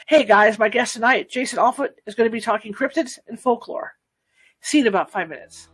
Hey guys, my guest tonight, Jason Offutt, is going to be talking cryptids and folklore. See you in about 5 minutes.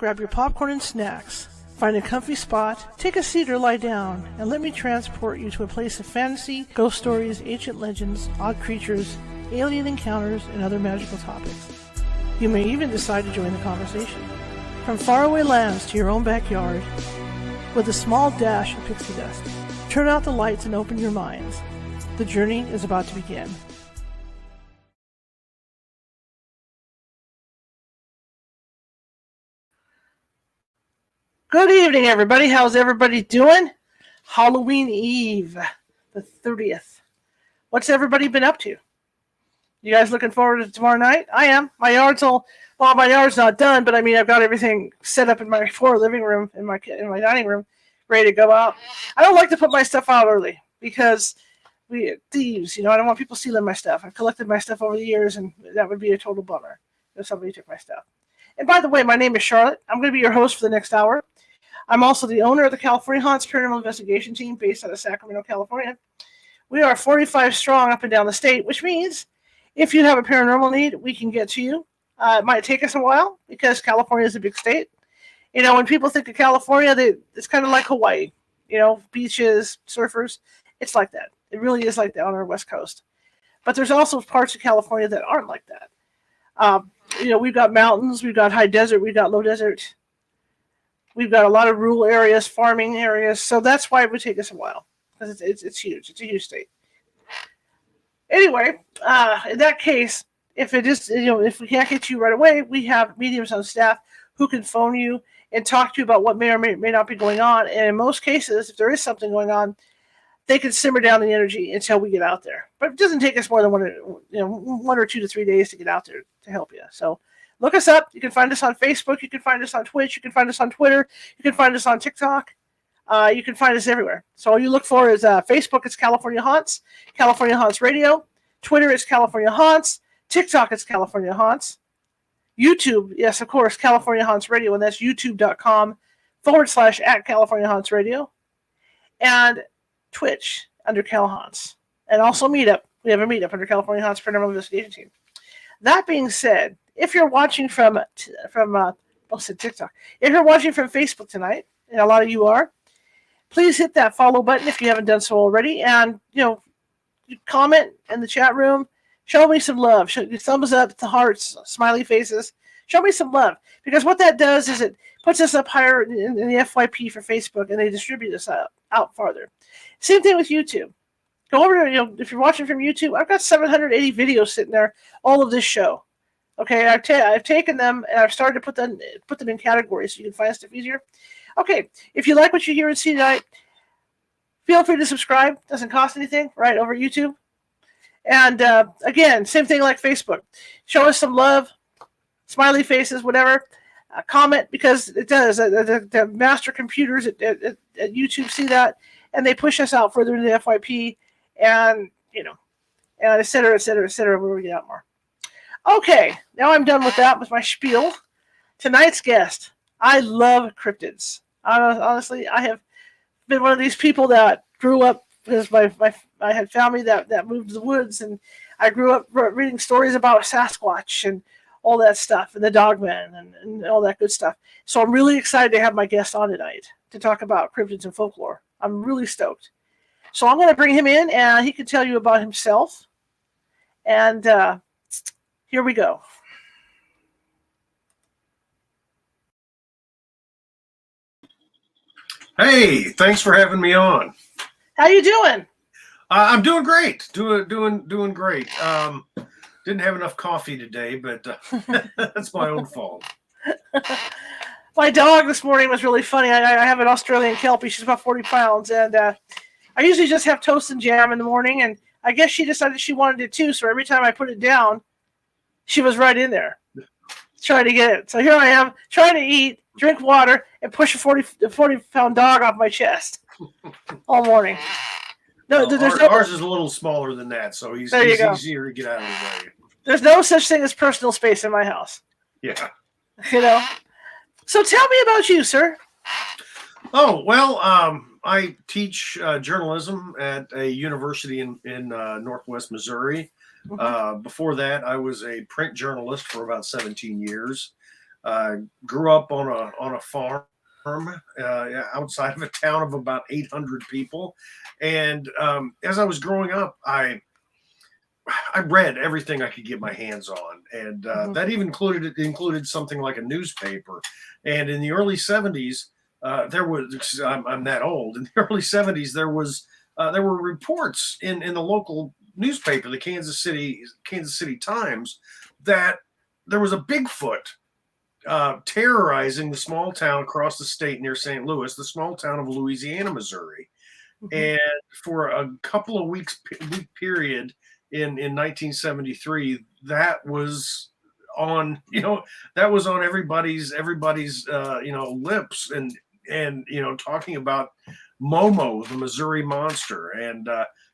Grab your popcorn and snacks. Find a comfy spot, take a seat or lie down, and let me transport you to a place of fantasy, ghost stories, ancient legends, odd creatures, alien encounters, and other magical topics. You may even decide to join the conversation. From faraway lands to your own backyard, with a small dash of pixie dust. Turn out the lights and open your minds. The journey is about to begin. Good evening, everybody. How's everybody doing? Halloween Eve, the 30th. What's everybody been up to? You guys looking forward to tomorrow night? I am. My yard's not done, but I mean, I've got everything set up in my living room, in my dining room, ready to go out. I don't like to put my stuff out early because thieves, I don't want people stealing my stuff. I've collected my stuff over the years, and that would be a total bummer if somebody took my stuff. And by the way, my name is Charlotte. I'm going to be your host for the next hour. I'm also the owner of the California Haunts Paranormal Investigation Team based out of Sacramento, California. We are 45 strong up and down the state, which means if you have a paranormal need, we can get to you. It might take us a while because California is a big state. When people think of California, it's kind of like Hawaii. Beaches, surfers. It's like that. It really is like that on our West Coast. But there's also parts of California that aren't like that. We've got mountains, we've got high desert, we've got low desert. We've got a lot of rural areas, farming areas. So that's why it would take us a while because it's huge. It's a huge state. Anyway, in that case, if we can't get you right away, we have mediums on staff who can phone you and talk to you about what may or may not be going on. And in most cases, if there is something going on, they can simmer down the energy until we get out there. But it doesn't take us more than 1 or 2 to 3 days to get out there to help you. So look us up. You can find us on Facebook. You can find us on Twitch. You can find us on Twitter. You can find us on TikTok. You can find us everywhere. So all you look for is Facebook, it's California Haunts Radio. Twitter is California Haunts. TikTok is California Haunts. YouTube, yes, of course, California Haunts Radio, and that's youtube.com/@California Haunts Radio. And Twitch under Cal Haunts. And also Meetup. We have a Meetup under California Haunts Paranormal Investigation Team. That being said, if you're watching from TikTok, if you're watching from Facebook tonight, and a lot of you are, please hit that follow button if you haven't done so already, and you comment in the chat room. Show me some love. Show thumbs up, the hearts, smiley faces. Show me some love, because what that does is it puts us up higher in the FYP for Facebook, and they distribute us out farther. Same thing with YouTube. Go over to, if you're watching from YouTube, I've got 780 videos sitting there, all of this show. Okay, I've taken them and I've started to put them in categories so you can find stuff easier. Okay, if you like what you hear and see tonight, feel free to subscribe. Doesn't cost anything, right, over YouTube. And again, same thing like Facebook. Show us some love, smiley faces, whatever. Comment, because it does. The master computers at YouTube see that, and they push us out further into the FYP, and and et cetera, et cetera, et cetera, where we get out more. Okay, now I'm done with that, with my spiel. Tonight's guest, I love cryptids. Honestly, I have been one of these people that grew up because I had family that moved to the woods, and I grew up reading stories about Sasquatch and all that stuff, and the Dogman and all that good stuff. So I'm really excited to have my guest on tonight to talk about cryptids and folklore. I'm really stoked. So I'm going to bring him in, and he can tell you about himself. And here we go. Hey, thanks for having me on. How you doing? I'm doing great. Doing great. Didn't have enough coffee today, but that's my own fault. My dog this morning was really funny. I have an Australian Kelpie. She's about 40 pounds, and I usually just have toast and jam in the morning, and I guess she decided she wanted it too, so every time I put it down, she was right in there trying to get it. So here I am trying to eat, drink water, and push a 40-pound dog off my chest all morning. No, ours is a little smaller than that, so he's easier to get out of the way. There's no such thing as personal space in my house. Yeah. So tell me about you, sir. Oh, well, I teach journalism at a university in Northwest Missouri. Before that, I was a print journalist for about 17 years. Grew up on a farm outside of a town of about 800 people. And as I was growing up, I read everything I could get my hands on, and that even included something like a newspaper. And in the early 70s, there was, I'm that old, in the early 70s, there were reports in the local newspaper, the Kansas City Times, that there was a Bigfoot terrorizing the small town across the state near St. Louis, the small town of Louisiana, Missouri. And for a couple of week period in 1973, that was on everybody's lips, and talking about Momo, the Missouri monster. And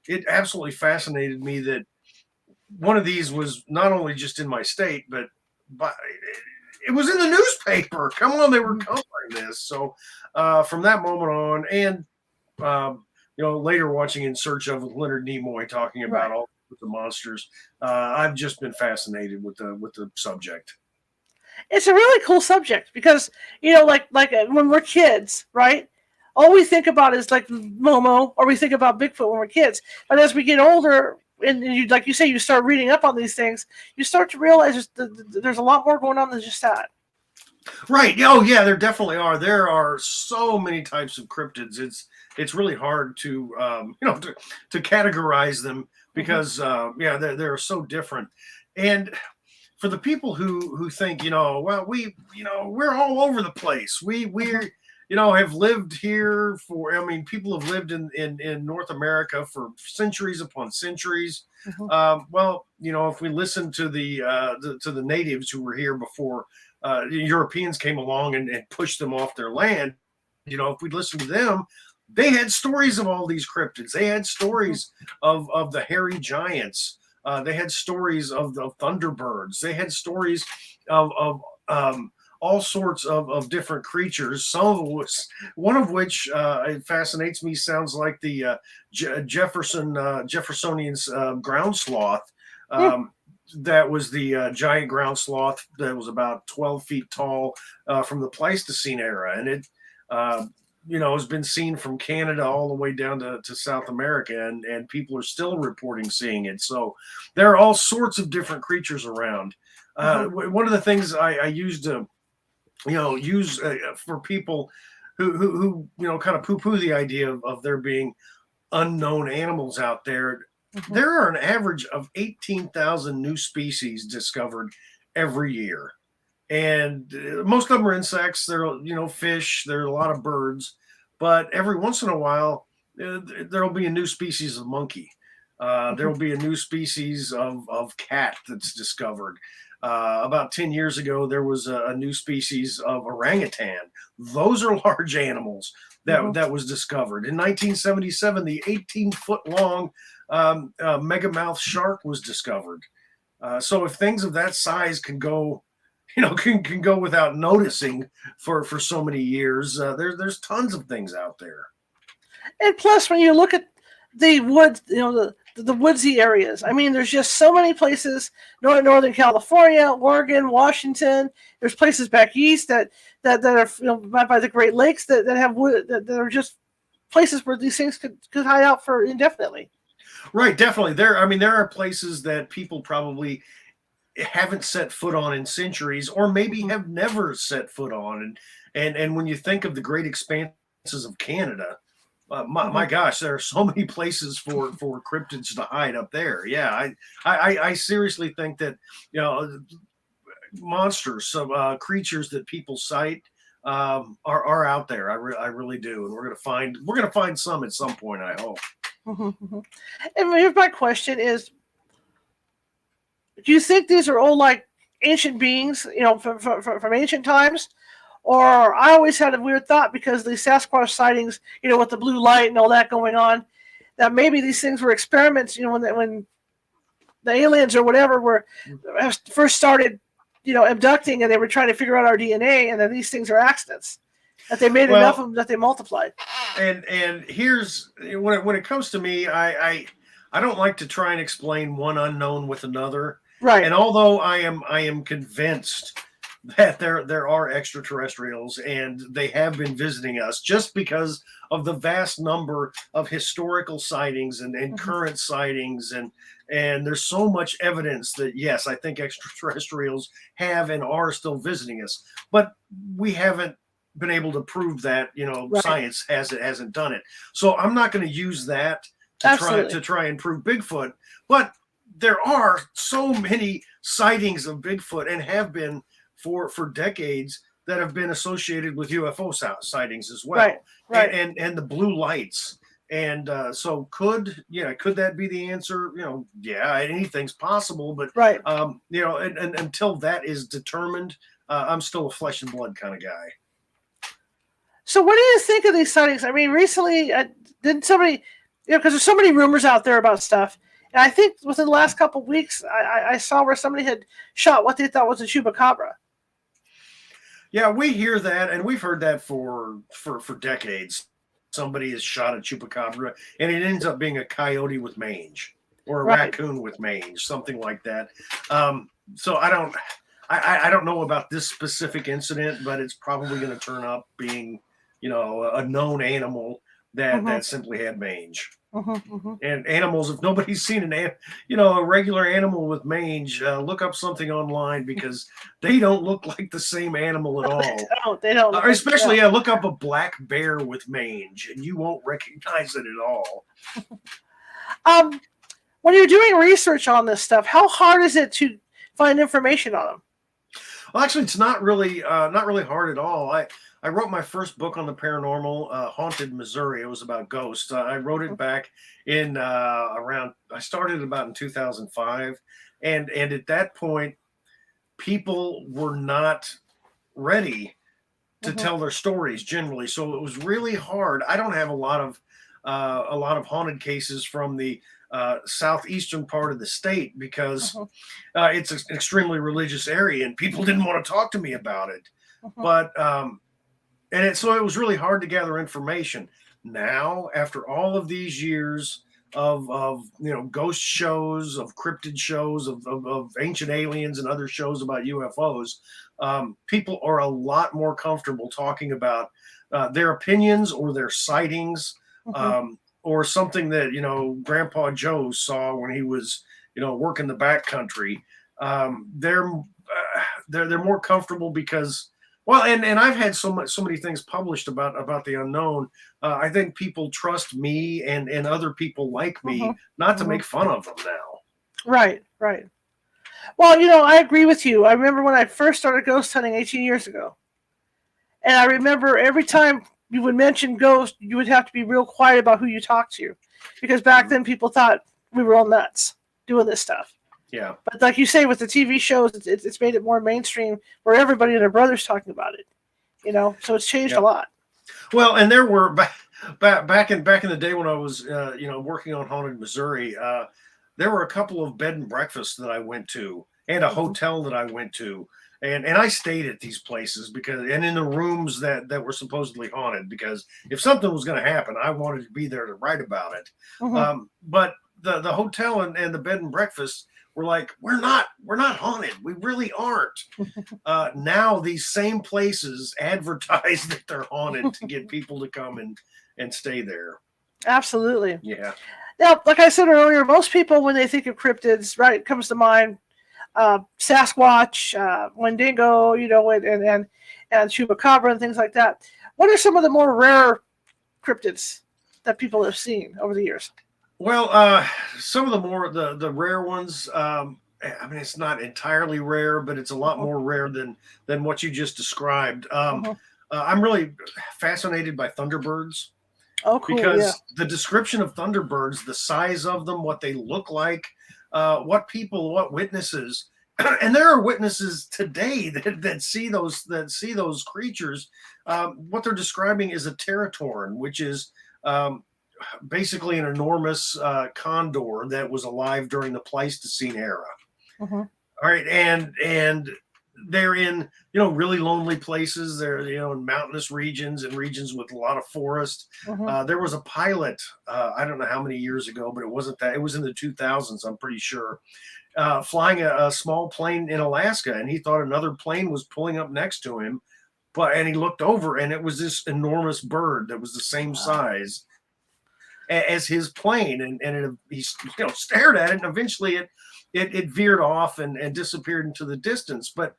it absolutely fascinated me that one of these was not only just in my state, but it was in the newspaper. Come on, they were covering this. So from that moment on, and later watching In Search of Leonard Nimoy talking about all the monsters, I've just been fascinated with the subject. It's a really cool subject because, like when we're kids, right? All we think about is like Momo, or we think about Bigfoot when we're kids. But as we get older, and you, like you say, you start reading up on these things, you start to realize there's a lot more going on than just that. Right. Oh, yeah, there definitely are. There are so many types of cryptids. It's really hard to to categorize them because they're so different. And for the people who think, well, we're all over the place. We're have lived here people have lived in North America for centuries upon centuries. Well, if we listen to the natives who were here before Europeans came along and pushed them off their land, if we listen to them, they had stories of all these cryptids. They had stories of the hairy giants. They had stories of the thunderbirds. They had stories of all sorts of different creatures. One of which it fascinates me, sounds like the Jeffersonian's ground sloth. That was the giant ground sloth that was about 12 feet tall from the Pleistocene era, and it has been seen from Canada all the way down to South America, and people are still reporting seeing it. So there are all sorts of different creatures around. One of the things I used to use for people who kind of poo-poo the idea of there being unknown animals out there. There are an average of 18,000 new species discovered every year. And most of them are insects. There are, fish. There are a lot of birds. But every once in a while, there will be a new species of monkey. There will be a new species of cat that's discovered. About 10 years ago, there was a new species of orangutan. Those are large animals that was discovered. In 1977, the 18-foot long megamouth shark was discovered. So if things of that size can go, can go without noticing for so many years, there's tons of things out there. And plus, when you look at the woods, the woodsy areas. I mean, there's just so many places, Northern California, Oregon, Washington. There's places back east that are by the Great Lakes that have wood, that are just places where these things could hide out for indefinitely. Right, definitely. There are places that people probably haven't set foot on in centuries, or maybe have never set foot on. And when you think of the great expanses of Canada, my gosh, there are so many places for cryptids to hide up there. Yeah, I seriously think that monsters, some creatures that people cite are out there. I really do, and we're gonna find some at some point, I hope. And here's my question: is, do you think these are all like ancient beings, from ancient times? Or I always had a weird thought, because the Sasquatch sightings, with the blue light and all that going on, that maybe these things were experiments, when the aliens or whatever were first started, abducting, and they were trying to figure out our DNA, and then these things are accidents, that they made enough of them that they multiplied. And here's, when it comes to me, I don't like to try and explain one unknown with another. Right. And although I am convinced that there are extraterrestrials and they have been visiting us, just because of the vast number of historical sightings and current sightings, and there's so much evidence that, yes, I think extraterrestrials have and are still visiting us, but we haven't been able to prove that, Right. science hasn't done it. So I'm not going to use that Absolutely. to try and prove Bigfoot. But there are so many sightings of Bigfoot, and have been for decades, that have been associated with UFO sightings as well, Right. Right. and the blue lights. And so could that be the answer? Yeah, anything's possible, but Right. and until that is determined, I'm still a flesh and blood kind of guy. So what do you think of these sightings? I mean, recently, didn't somebody, because there's so many rumors out there about stuff. And I think within the last couple of weeks, I saw where somebody had shot what they thought was a chupacabra. Yeah, we hear that, and we've heard that for decades. Somebody has shot a chupacabra, and it ends up being a coyote with mange, or a Right. raccoon with mange, something like that. So I don't know about this specific incident, but it's probably going to turn up being, a known animal that simply had mange. And animals, if nobody's seen a regular animal with mange, look up something online, because they don't look like the same animal at all. They don't. Especially, look up a black bear with mange, and you won't recognize it at all. When you're doing research on this stuff, how hard is it to find information on them? Well, actually, it's not really hard at all. I wrote my first book on the paranormal, Haunted Missouri. It was about ghosts. I wrote it back in I started about in 2005. And at that point, people were not ready to tell their stories generally. So it was really hard. I don't have a lot of haunted cases from the southeastern part of the state, because it's an extremely religious area, and people didn't want to talk to me about it. But so it was really hard to gather information. Now, after all of these years of ghost shows, of cryptid shows, of ancient aliens and other shows about UFOs, people are a lot more comfortable talking about their opinions or their sightings, or something that Grandpa Joe saw when he was working the backcountry. They're more comfortable because. Well, and I've had so many things published about the unknown. I think people trust me and other people like me not to make fun of them now. Right. Well, I agree with you. I remember when I first started ghost hunting 18 years ago. And I remember every time you would mention ghosts, you would have to be real quiet about who you talked to. Because back then people thought we were all nuts doing this stuff. Yeah. But like you say, with the TV shows, it's made it more mainstream, where everybody and their brother's talking about it. So it's changed a lot. Well, and there were back in the day when I was working on Haunted Missouri, there were a couple of bed and breakfasts that I went to, and a hotel that I went to, and I stayed at these places and in the rooms that were supposedly haunted, because if something was going to happen, I wanted to be there to write about it. But the hotel and the bed and breakfast were like, we're not haunted. We really aren't. Now these same places advertise that they're haunted to get people to come and stay there. Absolutely. Yeah. Now, like I said earlier, most people, when they think of cryptids, right, comes to mind Sasquatch, Wendigo, and Chupacabra and things like that. What are some of the more rare cryptids that people have seen over the years? Well, some of the rare ones. I mean, it's not entirely rare, but it's a lot more rare than what you just described. I'm really fascinated by thunderbirds. Oh, cool! Because the description of thunderbirds, the size of them, what they look like, what witnesses, and there are witnesses today that see those creatures. What they're describing is a teratorn, which is basically an enormous condor that was alive during the Pleistocene era. All right, and they're in really lonely places. They're in mountainous regions and regions with a lot of forest. There was a pilot, I don't know how many years ago, but it wasn't that. It was in the 2000s, I'm pretty sure, flying a small plane in Alaska, and he thought another plane was pulling up next to him, and he looked over, and it was this enormous bird that was the same size as his plane, and he stared at it, and eventually it veered off and disappeared into the distance. But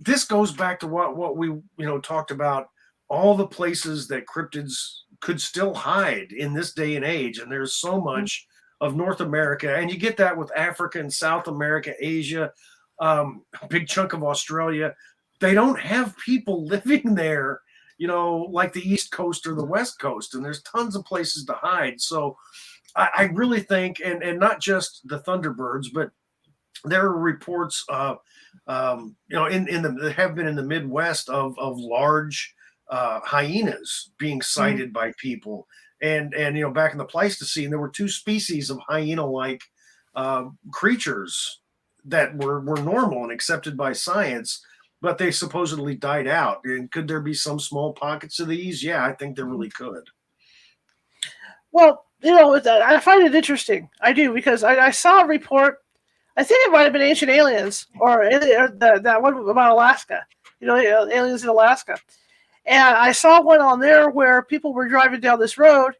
this goes back to what we talked about, all the places that cryptids could still hide in this day and age, and there's so much of North America, and you get that with Africa and South America, Asia, a big chunk of Australia. They don't have people living there, like the East Coast or the West Coast, and there's tons of places to hide. So I really think, and not just the Thunderbirds, but there are reports of, there have been in the Midwest of large hyenas being sighted by people, and back in the Pleistocene, there were two species of hyena-like creatures that were normal and accepted by science, but they supposedly died out. And could there be some small pockets of these? Yeah, I think there really could. Well, I find it interesting. I do, because I saw a report. I think it might have been Ancient Aliens or that one about Alaska. Aliens in Alaska. And I saw one on there where people were driving down this road,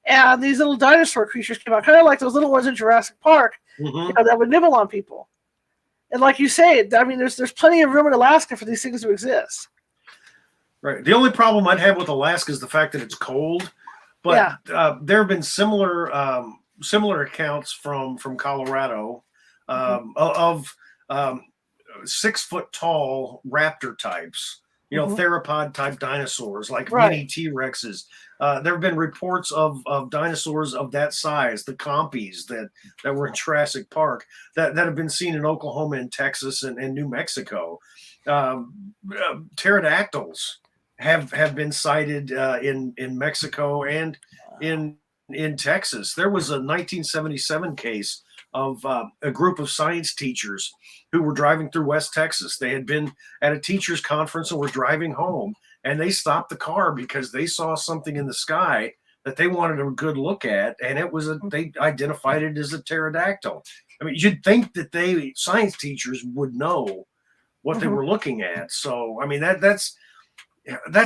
and these little dinosaur creatures came out, kind of like those little ones in Jurassic Park, that would nibble on people. And like you say, I mean, there's plenty of room in Alaska for these things to exist. Right. The only problem I'd have with Alaska is the fact that it's cold. But there have been similar accounts from Colorado of 6 foot tall raptor types, theropod type dinosaurs, like mini T-Rexes. There have been reports of dinosaurs of that size, the compies that were in Jurassic Park, that have been seen in Oklahoma and Texas and New Mexico. Pterodactyls have been sighted in Mexico and in Texas. There was a 1977 case of a group of science teachers who were driving through West Texas. They had been at a teachers conference and were driving home, and they stopped the car because they saw something in the sky that they wanted a good look at, and they identified it as a pterodactyl. I mean, you'd think that science teachers would know what they were looking at. So, I mean, that's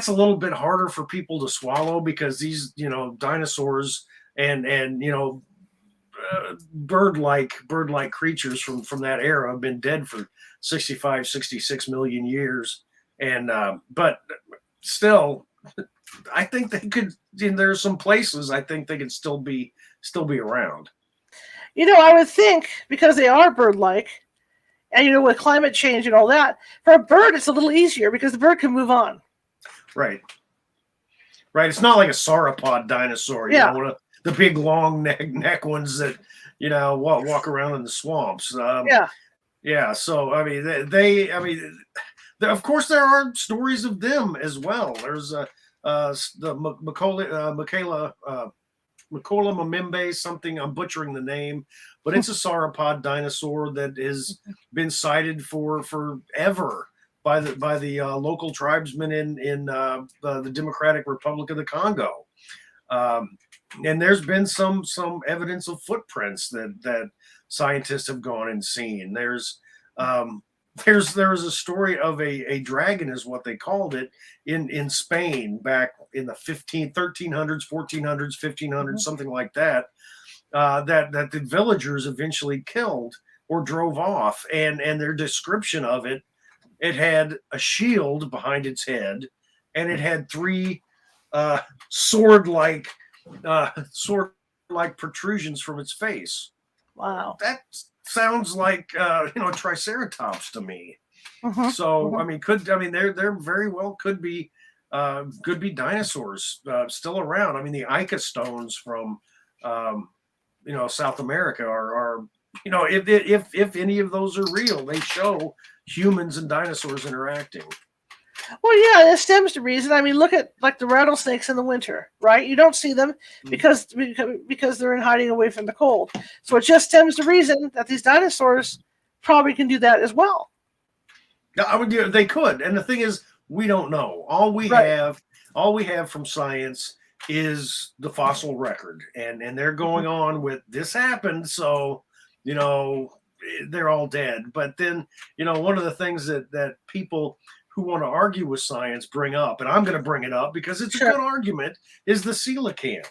a little bit harder for people to swallow, because these, dinosaurs and bird-like creatures from that era have been dead for 65, 66 million years. And but still, I think they could. There's some places I think they could still be around. I would think, because they are bird-like, and with climate change and all that, for a bird it's a little easier because the bird can move on. Right. It's not like a sauropod dinosaur, one of the big long neck ones that walk around in the swamps. So I mean, of course there are stories of them as well. There's the Michaela Mamimbe something. I'm butchering the name, but it's a sauropod dinosaur that has been sighted for forever by the local tribesmen in the Democratic Republic of the Congo. And there's been some evidence of footprints that scientists have gone and seen. There's a story of a dragon, is what they called it, in Spain back in the 1300s, 1400s, 1500s, something like that, that the villagers eventually killed or drove off. And their description of it had a shield behind its head, and it had 3 sword-like protrusions from its face. Wow, that sounds like Triceratops to me. So I mean, there very well could be dinosaurs still around. I mean, the Ica stones from South America are if any of those are real, they show humans and dinosaurs interacting. Well, yeah, that stems to reason. I mean, look at like the rattlesnakes in the winter, right? You don't see them because they're in hiding away from the cold. So it just stems to reason that these dinosaurs probably can do that as well. Yeah, they could. And the thing is, we don't know. All we have from science is the fossil record, and they're going on with this happened, so they're all dead. But then one of the things that people who want to argue with science bring up, and I'm going to bring it up because it's a good argument, is the coelacanth.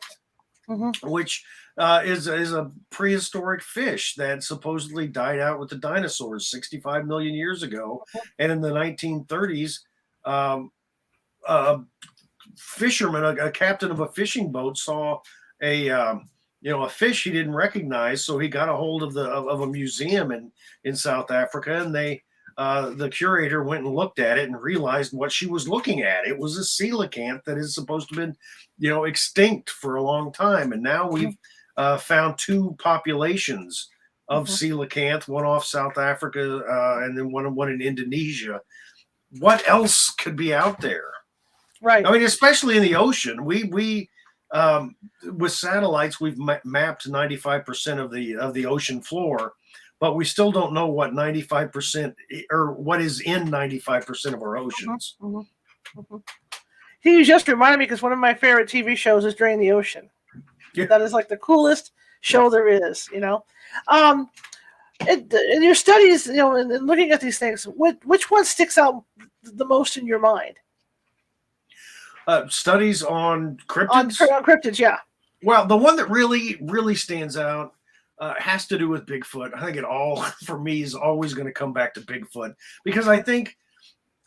which is a prehistoric fish that supposedly died out with the dinosaurs 65 million years ago. And in the 1930s, a fisherman, a captain of a fishing boat, saw a fish he didn't recognize. So he got a hold of a museum in South Africa, and the curator went and looked at it and realized what she was looking at. It was a coelacanth that is supposed to have been, extinct for a long time. And now we've found two populations of coelacanth, one off South Africa and then one in Indonesia. What else could be out there? Right. I mean, especially in the ocean, we with satellites, we've mapped 95% of the ocean floor, but we still don't know what 95% or what is in 95% of our oceans. You just reminded me, because one of my favorite TV shows is Drain the Ocean. Yeah. That is like the coolest show there is, in your studies, and looking at these things, which one sticks out the most in your mind? Studies on cryptids? On cryptids, yeah. Well, the one that really stands out has to do with Bigfoot. I think it all, for me, is always going to come back to Bigfoot, because I think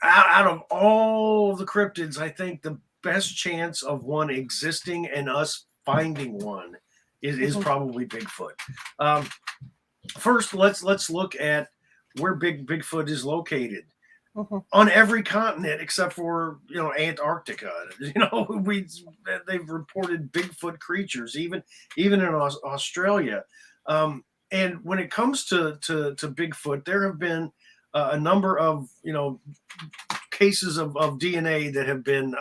out of all the cryptids, I think the best chance of one existing and us finding one is probably Bigfoot. First, let's look at where Bigfoot is located. On every continent except for Antarctica. They've reported Bigfoot creatures, even in Australia. And when it comes to Bigfoot, there have been a number of cases of DNA that have been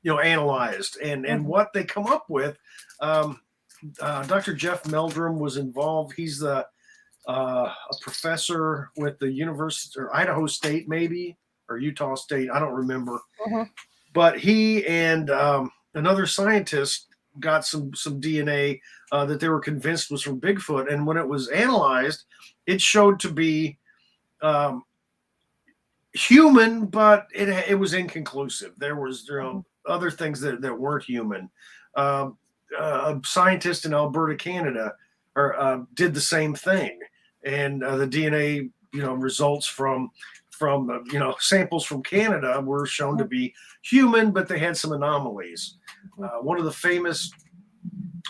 analyzed, and what they come up with. Dr. Jeff Meldrum was involved. He's a professor with the University or Idaho State, maybe, or Utah State. I don't remember. But he and another scientist got some DNA that they were convinced was from Bigfoot. And when it was analyzed, it showed to be human, but it was inconclusive. There was other things that weren't human. A scientist in Alberta, Canada, did the same thing. And the DNA, results from samples from Canada were shown to be human, but they had some anomalies. One of the famous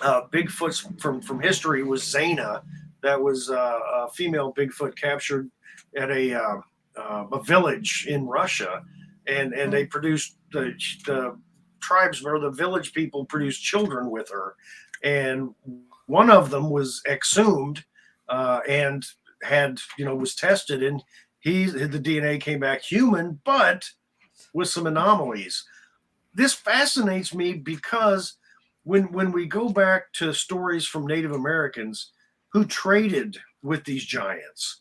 Bigfoots from history was Zana. That was a female Bigfoot captured at a village in Russia, and they produced the tribes, or the village people produced children with her, and one of them was exhumed. And was tested, and the DNA came back human, but with some anomalies. This fascinates me because when we go back to stories from Native Americans who traded with these giants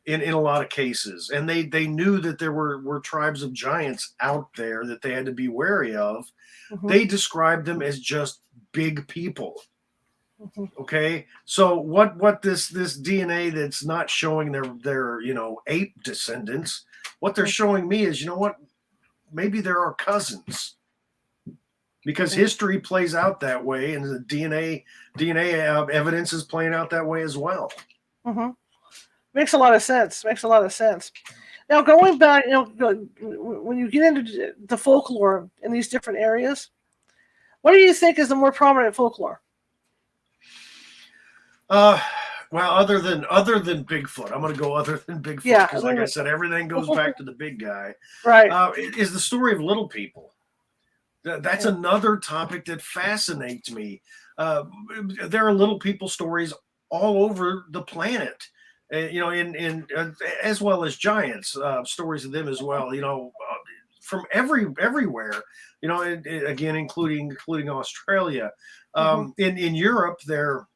in a lot of cases, and they knew that there were tribes of giants out there that they had to be wary of, they described them as just big people. Okay, so what this DNA that's not showing their ape descendants, what they're showing me is, maybe there are cousins, because history plays out that way, and the DNA evidence is playing out that way as well. Makes a lot of sense. Now, going back, when you get into the folklore in these different areas, what do you think is the more prominent folklore? Well, other than Bigfoot, I'm going to go other than Bigfoot, because, like I said, everything goes back to the big guy. Right. Is the story of little people. That's another topic that fascinates me. There are little people stories all over the planet, in as well as giants, stories of them as well. From everywhere. Again, including Australia. In Europe, they're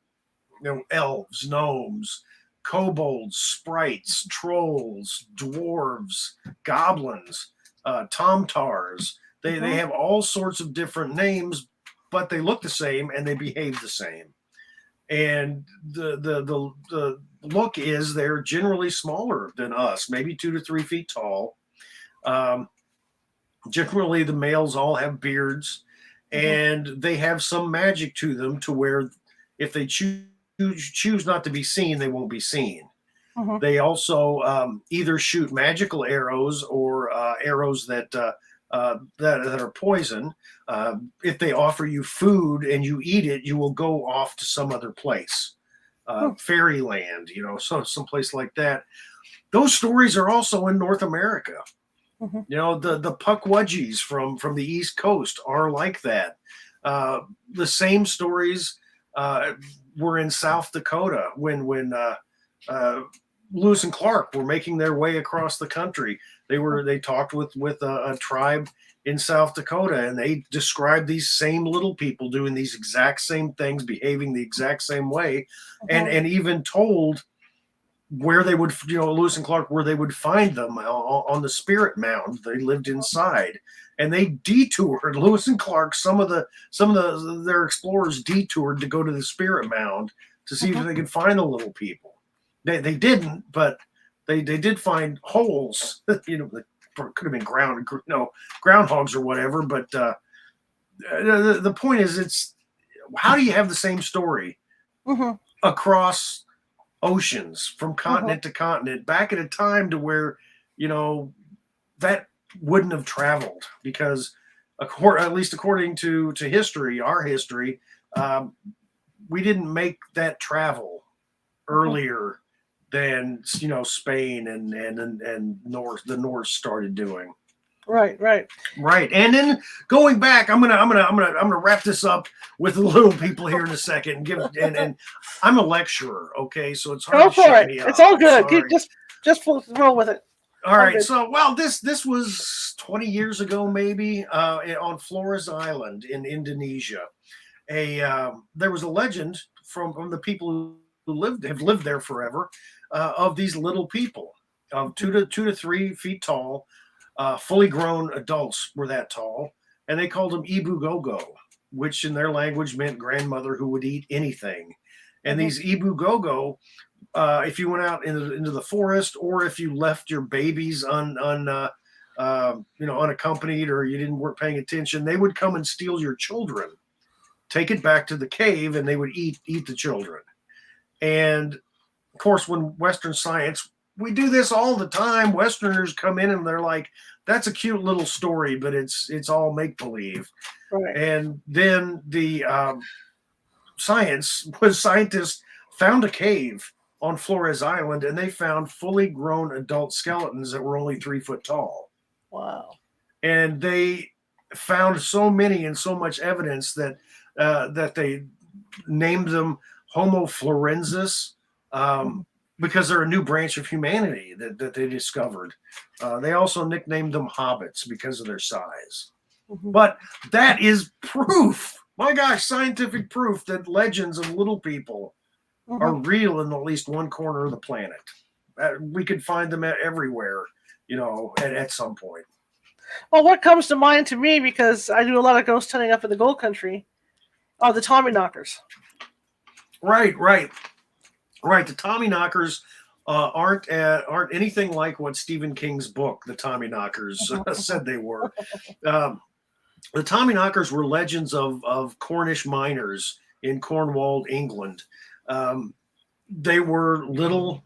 elves, gnomes, kobolds, sprites, trolls, dwarves, goblins, tomtars. They have all sorts of different names, but they look the same and they behave the same. And the look is they're generally smaller than us, maybe 2 to 3 feet tall. Generally, the males all have beards, and they have some magic to them to where if they choose not to be seen, they won't be seen. They also either shoot magical arrows or arrows that are poison. If they offer you food and you eat it, you will go off to some other place, fairyland, so someplace like that. Those stories are also in North America. The Pukwudgies from the East Coast are like that. The same stories were in South Dakota when Lewis and Clark were making their way across the country. They talked with a tribe in South Dakota, and they described these same little people doing these exact same things, behaving the exact same way, and even told where they would, Lewis and Clark, where they would find them on the spirit mound. They lived inside, and they detoured. Lewis and Clark, some of their explorers detoured to go to the spirit mound to see if they could find the little people. They didn't, but they did find holes. That could have been groundhogs or whatever. But the point is, it's how do you have the same story across oceans from continent to continent back at a time to where that wouldn't have traveled, because at least according to history, our history, we didn't make that travel earlier than Spain and the Norse started doing. Right. And then going back, I'm gonna wrap this up with the little people here in a second and I'm a lecturer, okay, so it's hard to shut me up. It's all good. Just roll with it. All right, good. So this was 20 years ago, maybe, on Flores Island in Indonesia. There was a legend from the people who have lived there forever, of these little people, 2 to 3 feet tall, fully grown adults were that tall, and they called them Ibu Gogo, which in their language meant grandmother who would eat anything. And these Ibu Gogo, if you went out into the forest, or if you left your babies unaccompanied, or you weren't paying attention, they would come and steal your children, take it back to the cave, and they would eat the children. And of course, when Western science, we do this all the time. Westerners come in and they're like, "That's a cute little story, but it's all make believe." Right. And then the scientists found a cave on Flores Island, and they found fully grown adult skeletons that were only 3 foot tall. Wow. And they found so many and so much evidence that they named them Homo florensis, because they're a new branch of humanity that they discovered. They also nicknamed them hobbits because of their size. But that is proof, my gosh, scientific proof that legends of little people are real in at least one corner of the planet. We could find them everywhere, at some point. Well, what comes to mind to me, because I do a lot of ghost hunting up in the Gold Country, are the Tommyknockers. Right. The Tommyknockers aren't anything like what Stephen King's book, The Tommyknockers, said they were. The Tommyknockers were legends of Cornish miners in Cornwall, England. They were little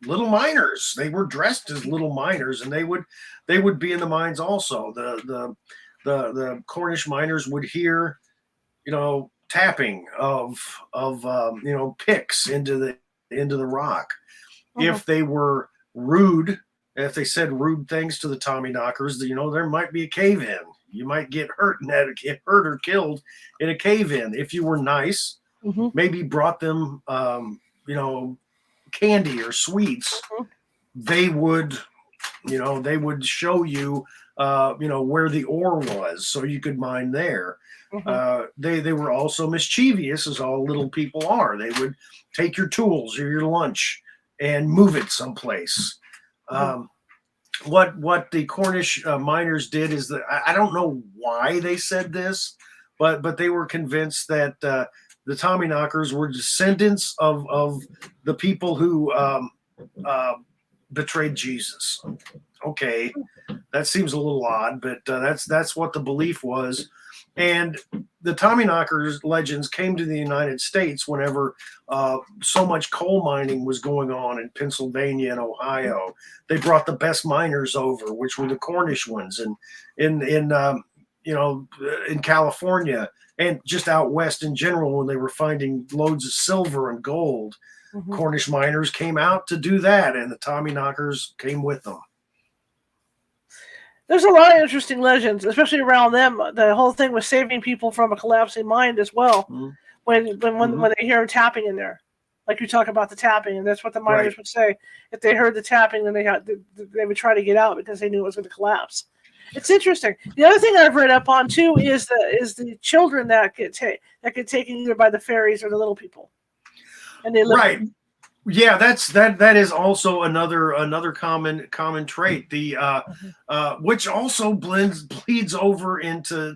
miners. They were dressed as little miners, and they would be in the mines also. The Cornish miners would hear, tapping of picks into the rock. If they were rude, if they said rude things to the Tommyknockers, there might be a cave in. You might get hurt or killed in a cave in. If you were nice, maybe brought them candy or sweets, they would show you where the ore was, so you could mine there. They were also mischievous, as all little people are. They would take your tools or your lunch and move it someplace. What the Cornish miners did is that I don't know why they said this, but they were convinced that the Tommyknockers were descendants of the people who betrayed Jesus. Okay, that seems a little odd, but that's what the belief was. And the Tommyknockers legends came to the United States whenever so much coal mining was going on in Pennsylvania and Ohio. They brought the best miners over, which were the Cornish ones, and in California and just out west in general, when they were finding loads of silver and gold, Cornish miners came out to do that, and the Tommyknockers came with them. There's a lot of interesting legends, especially around them. The whole thing was saving people from a collapsing mine as well. When they hear tapping in there, like you talk about the tapping, and that's what the miners would say. If they heard the tapping, then they would try to get out because they knew it was going to collapse. It's interesting. The other thing I've read up on too is the children that get taken either by the fairies or the little people, and they live. Yeah, that is also another common trait. The which also bleeds over into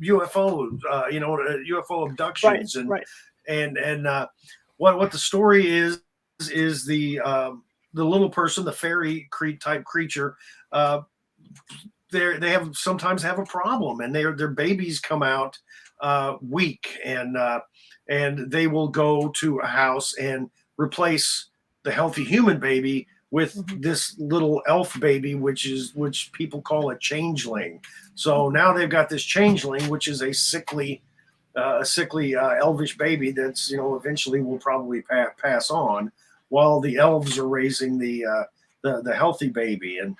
UFO, UFO abductions, and what the story is the little person, the fairy type creature. They sometimes have a problem, and their babies come out weak, and they will go to a house and replace the healthy human baby with this little elf baby, which people call a changeling. So now they've got this changeling, which is a sickly elvish baby that's eventually will probably pass on, while the elves are raising the healthy baby. And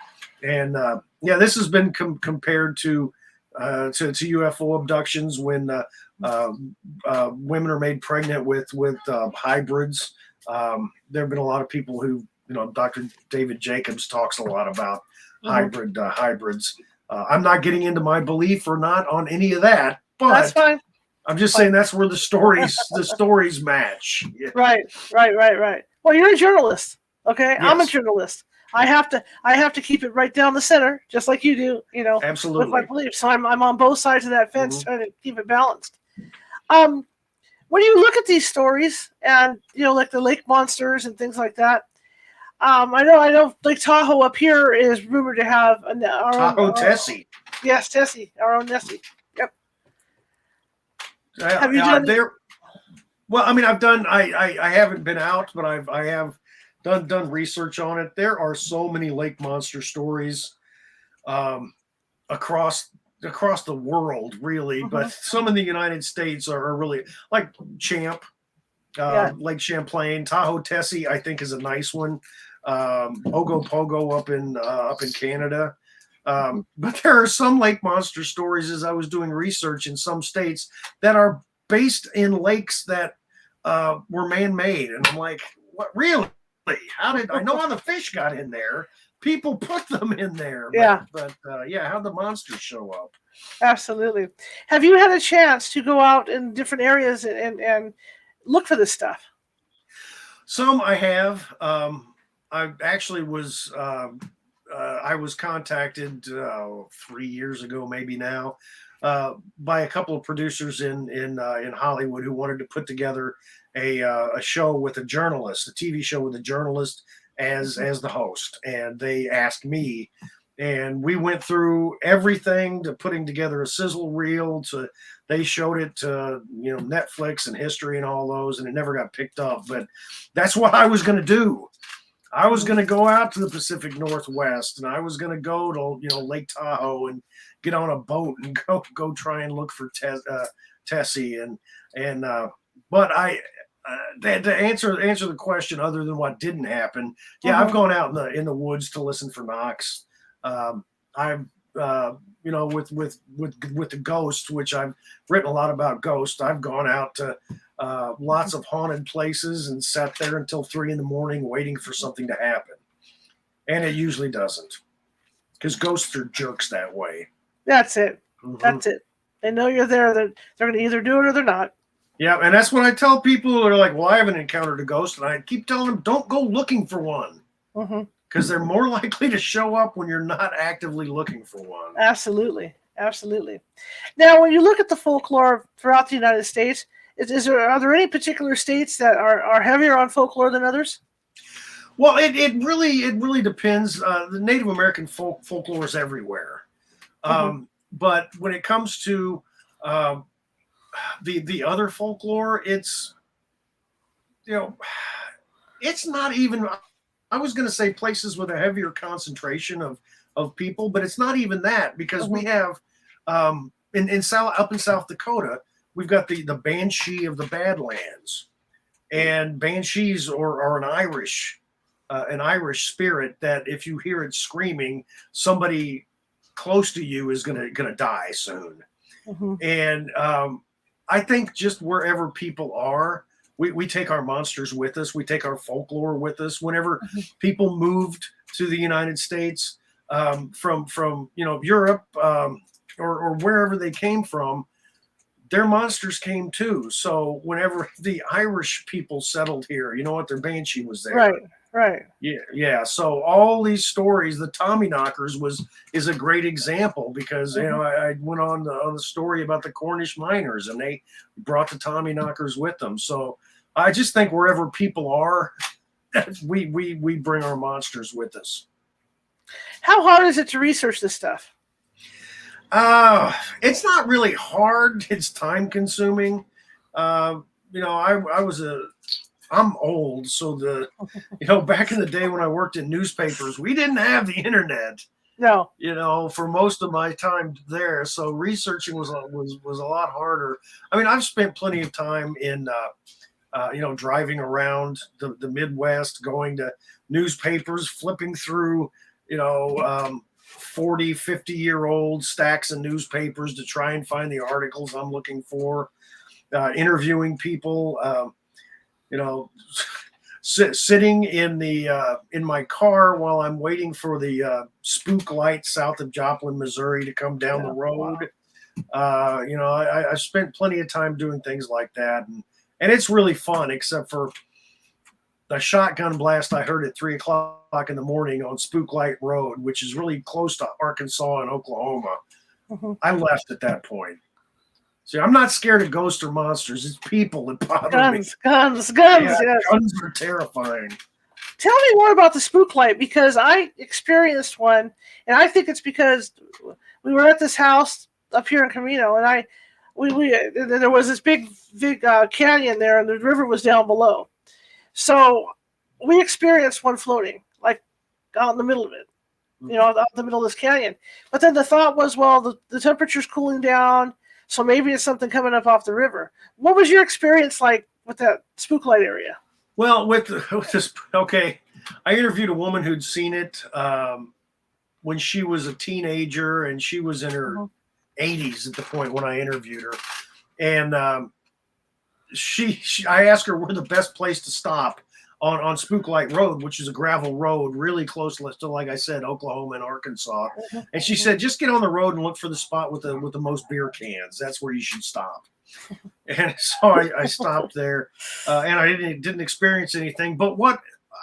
this has been compared to UFO abductions when women are made pregnant with hybrids. There have been a lot of people who, Dr. David Jacobs talks a lot about hybrids. I'm not getting into my belief or not on any of that, but that's fine. I'm just saying that's where the stories match. Yeah. Right. Well, you're a journalist, okay? Yes. I'm a journalist. I have to keep it right down the center, just like you do, Absolutely. with my beliefs. So I'm on both sides of that fence, trying to keep it balanced. When you look at these stories and, like the lake monsters and things like that, I know Lake Tahoe up here is rumored to have Tessie. Yes, Tessie, our own Nessie. Yep. Have you done there? Well, I mean, I've done. I haven't been out, but I have done research on it. There are so many lake monster stories across the world, really, but some in the United States are really like Champ, Lake Champlain, Tahoe Tessie. I think is a nice one. Ogopogo up in Canada. But there are some lake monster stories, as I was doing research in some states, that are based in lakes that were man-made, and I'm like, what? Really? How did I know how the fish got in there? People put them in there. But how'd the monsters show up? Absolutely. Have you had a chance to go out in different areas and look for this stuff? Some I have. I actually was I was contacted 3 years ago, maybe now, by a couple of producers in Hollywood who wanted to put together a show with a journalist, a TV show with a journalist as the host, and they asked me, and we went through everything to putting together a sizzle reel. They showed it to Netflix and History and all those, and it never got picked up. But that's what I was going to do. I was going to go out to the Pacific Northwest, and I was going to go to Lake Tahoe and get on a boat and go try and look for Tessie but to answer the question, other than what didn't happen, I've gone out in the woods to listen for knocks. I've with the ghosts, which I've written a lot about ghosts. I've gone out to lots of haunted places and sat there until 3 a.m. waiting for something to happen, and it usually doesn't, because ghosts are jerks that way. That's it. That's it. They know you're there. They're going to either do it or they're not. Yeah, and that's what I tell people who are like, well, I haven't encountered a ghost, and I keep telling them, don't go looking for one, because they're more likely to show up when you're not actively looking for one. Absolutely. Now, when you look at the folklore throughout the United States, are there any particular states that are heavier on folklore than others? Well, it really depends. The Native American folklore is everywhere, but when it comes to Um, the other folklore, it's, you know, it's not even. I was going to say places with a heavier concentration of people, but it's not even that, because we have in South up in South Dakota, we've got the Banshee of the Badlands, and banshees are an Irish spirit that if you hear it screaming, somebody close to you is gonna die soon. Mm-hmm. And I think just wherever people are, we take our monsters with us. We take our folklore with us. Whenever people moved to the United States from Europe or wherever they came from, their monsters came too. So whenever the Irish people settled here, you know what, their banshee was there. Right, right. Yeah. So all these stories, the Tommyknockers is a great example, because I went on the story about the Cornish miners, and they brought the Tommyknockers with them. So I just think wherever people are, we bring our monsters with us. How hard is it to research this stuff? It's not really hard. It's time consuming. I'm old, so back in the day when I worked in newspapers, we didn't have the internet. No. For most of my time there, so researching was a lot harder. I mean, I've spent plenty of time in driving around the Midwest, going to newspapers, flipping through 40, 50-year-old stacks of newspapers to try and find the articles I'm looking for, interviewing people, sitting in my car while I'm waiting for the spook light south of Joplin, Missouri to come down the road. Wow. I spent plenty of time doing things like that, and it's really fun, except for the shotgun blast I heard at 3:00 in the morning on Spook Light Road, which is really close to Arkansas and Oklahoma. Mm-hmm. I left at that point. See, I'm not scared of ghosts or monsters. It's people that bother me. Guns. Yeah, Yes. Guns are terrifying. Tell me more about the spook light, because I experienced one, and I think it's because we were at this house up here in Camino, and there was this big canyon there, and the river was down below. So we experienced one floating, like out in the middle of it, out in the middle of this canyon. But then the thought was, well, the temperature's cooling down, so maybe it's something coming up off the river. What was your experience like with that spook light area? Well, with this, okay, I interviewed a woman who'd seen it when she was a teenager, and she was in her 80s at the point when I interviewed her. And I asked her where the best place to stop on Spook Light Road, which is a gravel road really close to, like I said, Oklahoma and Arkansas. And she said, just get on the road and look for the spot with the most beer cans. That's where you should stop. And so I stopped there, and I didn't experience anything. But what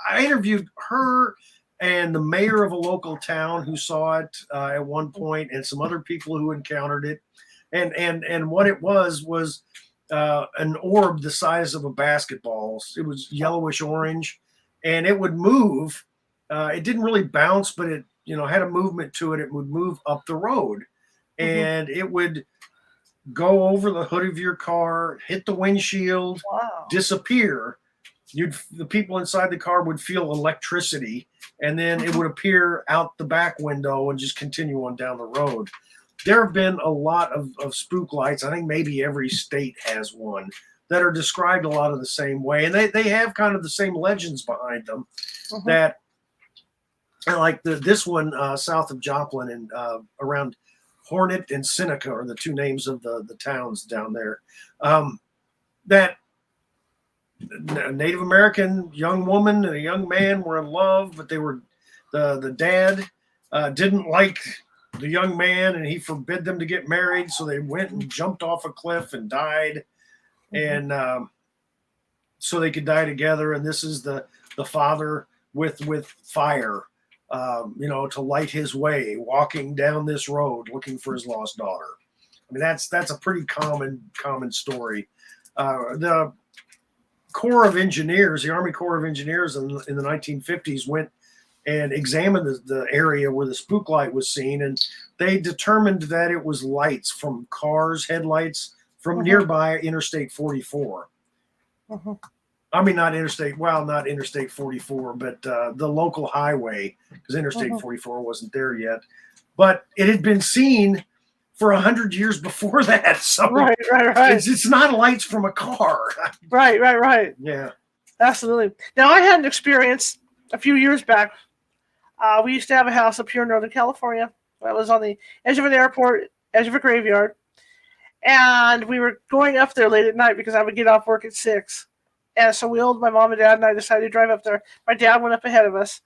I interviewed her and the mayor of a local town who saw it at one point, and some other people who encountered it, and what it was an orb the size of a basketball. It was yellowish orange, and it would move. It didn't really bounce, but it had a movement to it. It would move up the road, and it would go over the hood of your car, hit the windshield, disappear. The people inside the car would feel electricity, and then it would appear out the back window and just continue on down the road. There have been a lot of spook lights. I think maybe every state has one that are described a lot of the same way. And they have kind of the same legends behind them that, like this one south of Joplin and around Hornet and Seneca are the two names of the towns down there. That a Native American young woman and a young man were in love, but they were the dad didn't like the young man, and he forbid them to get married. So they went and jumped off a cliff and died, and so they could die together. And this is the father with fire, to light his way, walking down this road looking for his lost daughter. I mean, that's a pretty common story. The Corps of Engineers, the Army Corps of Engineers in the 1950s went and examined the area where the spook light was seen, and they determined that it was lights from cars, headlights from nearby Interstate 44. I mean, not Interstate 44, but the local highway, because Interstate 44 wasn't there yet. But it had been seen for 100 years before that. So right. It's not lights from a car. Right. Yeah. Absolutely. Now, I had an experience a few years back. We used to have a house up here in Northern California. That was on the edge of an airport, edge of a graveyard. And we were going up there late at night because I would get off work at 6. And so my mom and dad and I decided to drive up there. My dad went up ahead of us.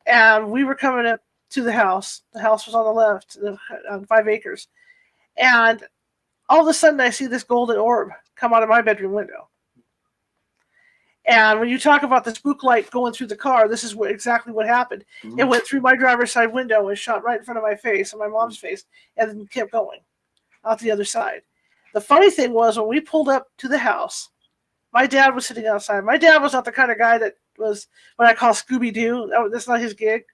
And we were coming up to the house. The house was on the left, on 5 acres. And all of a sudden, I see this golden orb come out of my bedroom window. And when you talk about the spook light going through the car, this is exactly what happened. It went through my driver's side window and shot right in front of my face and my mom's face, and then kept going out the other side. The funny thing was, when we pulled up to the house, my dad was sitting outside. My dad was not the kind of guy that was what I call Scooby-Doo. That's not his gig,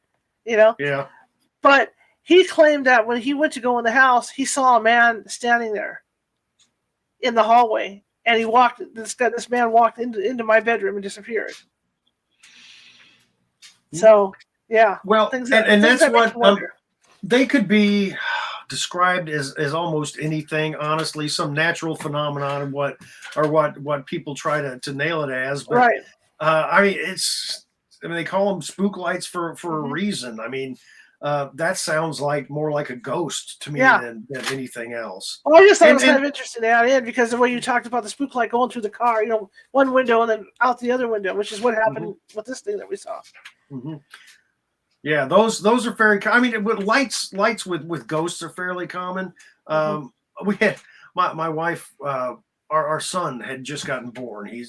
Yeah. But he claimed that when he went to go in the house, he saw a man standing there in the hallway. And this man walked into my bedroom and disappeared. So, yeah. Well, and that's what they could be described as almost anything, honestly, some natural phenomenon of what people try to nail it as. But, right. I mean, they call them spook lights for a reason. I mean, that sounds more like a ghost to me than anything else. Well, I just thought it was kind of interesting to add in because the way you talked about the spook light going through the car, one window and then out the other window, which is what happened with this thing that we saw. Yeah, those are very. I mean, with lights with ghosts are fairly common. We had my wife. Our son had just gotten born. He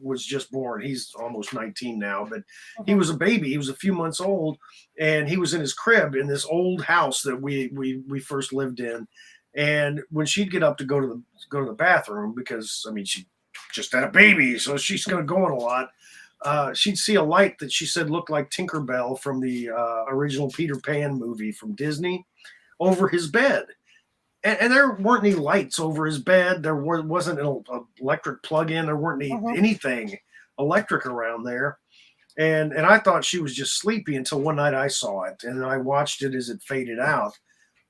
was just born. He's almost 19 now, but he was a baby. He was a few months old, and he was in his crib in this old house that we first lived in. And when she'd get up to go to the bathroom, because I mean she just had a baby, so she's going to go in a lot. She'd see a light that she said looked like Tinkerbell from the original Peter Pan movie from Disney over his bed. And there weren't any lights over his bed. There wasn't an electric plug-in. There weren't anything electric around there. And I thought she was just sleepy until one night I saw it. And I watched it as it faded out.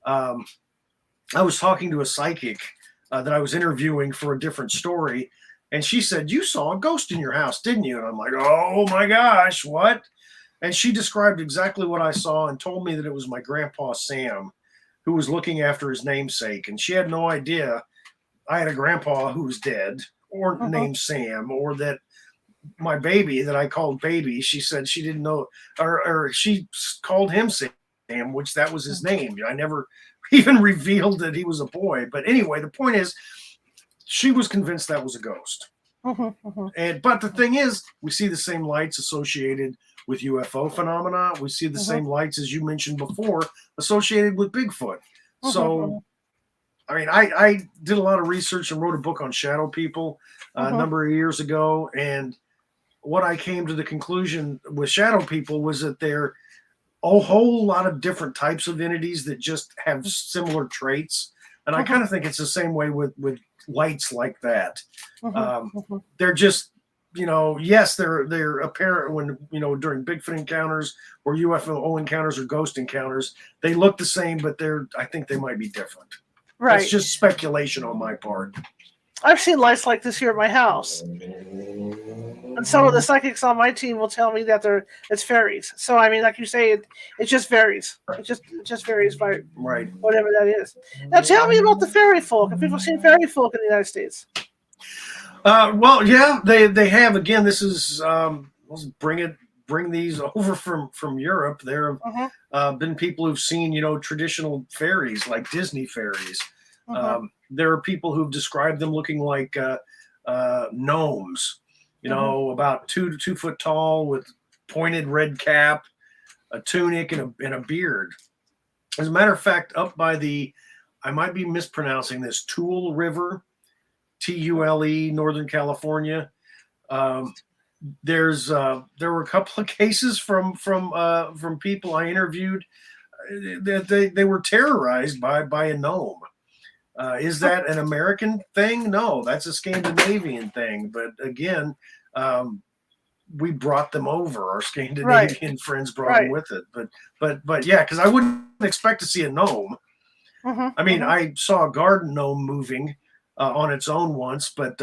I was talking to a psychic that I was interviewing for a different story. And she said, "You saw a ghost in your house, didn't you?" And I'm like, "Oh, my gosh, what?" And she described exactly what I saw and told me that it was my grandpa, Sam, who was looking after his namesake. And she had no idea I had a grandpa who was dead or named Sam, or that my baby that I called baby, she said she didn't know, or she called him Sam, which that was his name. I never even revealed that he was a boy. But anyway, the point is, she was convinced that was a ghost. But the thing is, we see the same lights associated with UFO phenomena. We see the same lights, as you mentioned before, associated with Bigfoot. So, I mean, I did a lot of research and wrote a book on shadow people a number of years ago. And what I came to the conclusion with shadow people was that they're a whole lot of different types of entities that just have similar traits. And I kind of think it's the same way with lights like that. They're just, yes, they're apparent when, during Bigfoot encounters or UFO encounters or ghost encounters, they look the same, but I think they might be different. Right. It's just speculation on my part. I've seen lights like this here at my house. And some of the psychics on my team will tell me that it's fairies. So, I mean, like you say, it just varies. It just varies by whatever that is. Now, tell me about the fairy folk. Have people seen fairy folk in the United States? Well, yeah, they have. Again, this is let's bring these over from Europe. There have been people who've seen traditional fairies like Disney fairies. There are people who've described them looking like gnomes. About 2 to 2 foot tall with pointed red cap, a tunic, and a beard. As a matter of fact, up by I might be mispronouncing this, Tule River, Tule, Northern California. there were a couple of cases from people I interviewed that they were terrorized by a gnome. Is that an American thing? No, that's a Scandinavian thing. But again, we brought them over. Our Scandinavian friends brought them with it. But yeah, because I wouldn't expect to see a gnome. I mean, I saw a garden gnome moving on its own once, but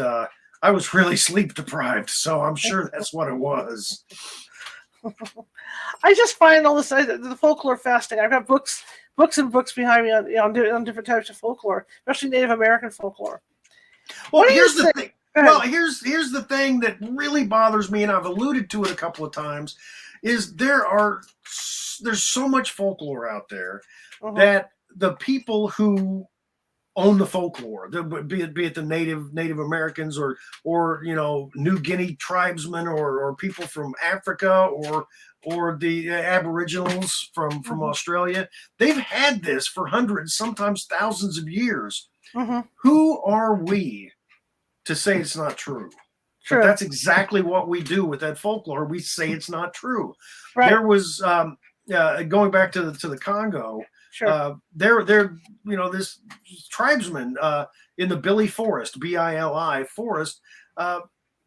I was really sleep deprived, so I'm sure that's what it was. I just find all this the folklore fascinating. I've got books and books behind me on different types of folklore, especially Native American folklore. Well, here's the thing. Well, here's the thing that really bothers me, and I've alluded to it a couple of times, is there's so much folklore out there that the people who own the folklore, be it the Native Americans or New Guinea tribesmen or people from Africa or the Aboriginals from Australia, they've had this for hundreds, sometimes thousands of years. Who are we to say it's not true? But that's exactly what we do with that folklore. We say it's not true. Right. There was going back to the Congo. There this tribesman in the Billy Forest, Bili forest,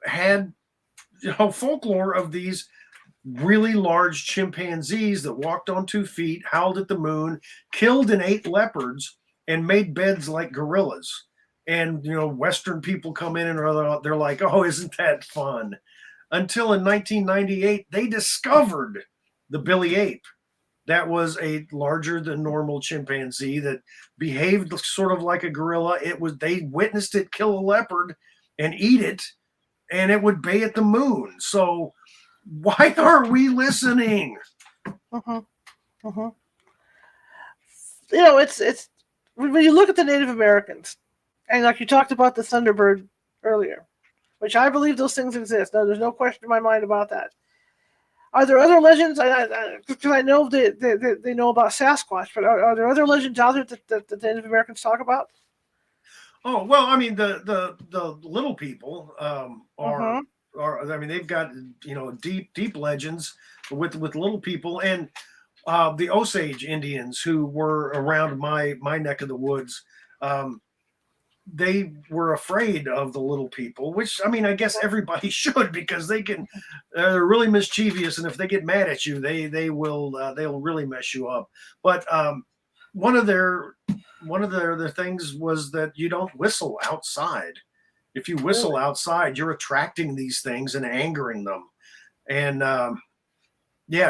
had folklore of these really large chimpanzees that walked on 2 feet, howled at the moon, killed and ate leopards, and made beds like gorillas. And Western people come in and they're like, "Oh, isn't that fun?" Until in 1998, they discovered the Billy ape. That was a larger than normal chimpanzee that behaved sort of like a gorilla. They witnessed it kill a leopard and eat it, and it would bay at the moon. So why are we listening? It's when you look at the Native Americans, and like you talked about the Thunderbird earlier, which I believe those things exist. Now, there's no question in my mind about that. Are there other legends? Because I know they know about Sasquatch, but are there other legends out there that the Native Americans talk about? Oh well, I mean the little people are. I mean, they've got deep legends with little people, and the Osage Indians who were around my neck of the woods. They were afraid of the little people, which I mean, I guess everybody should, because they're really mischievous, and if they get mad at you, they'll really mess you up. But one of their things was that you don't whistle outside. If you whistle outside, you're attracting these things and angering them, and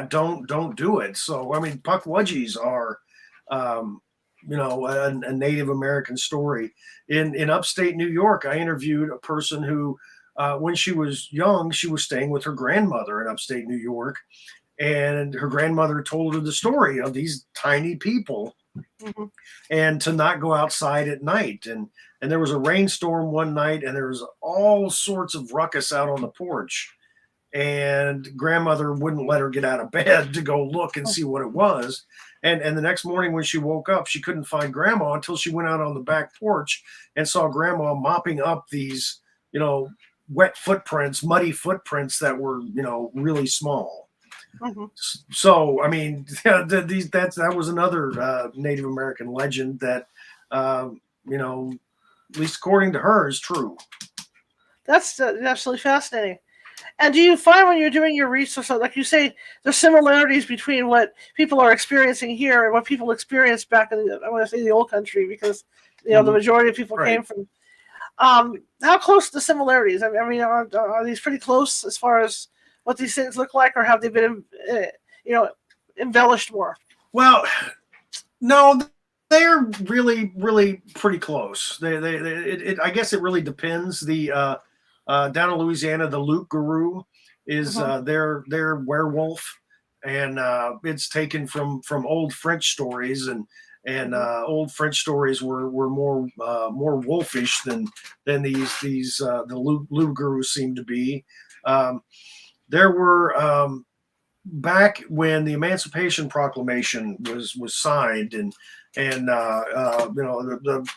don't do it. So I mean, Pukwudgies are. A Native American story. In upstate New York, I interviewed a person who, when she was young, she was staying with her grandmother in upstate New York, and her grandmother told her the story of these tiny people, and to not go outside at night. And there was a rainstorm one night, and there was all sorts of ruckus out on the porch. And grandmother wouldn't let her get out of bed to go look and see what it was. And the next morning when she woke up, she couldn't find grandma until she went out on the back porch and saw grandma mopping up these, wet footprints, muddy footprints that were, really small. So, I mean, that was another Native American legend that, at least according to her, is true. That's absolutely fascinating. And do you find when you're doing your research, like you say, there's similarities between what people are experiencing here and what people experienced back in the old country, because the majority of people came from. How close are the similarities? I mean, are these pretty close as far as what these things look like, or have they been, embellished more? Well, no, they're really, really pretty close. I guess it really depends. Down in Louisiana, the Loup Garou is their werewolf, and it's taken from old French stories, and old French stories were more wolfish than these the Loup Garou seem to be. There were back when the Emancipation Proclamation was signed, and the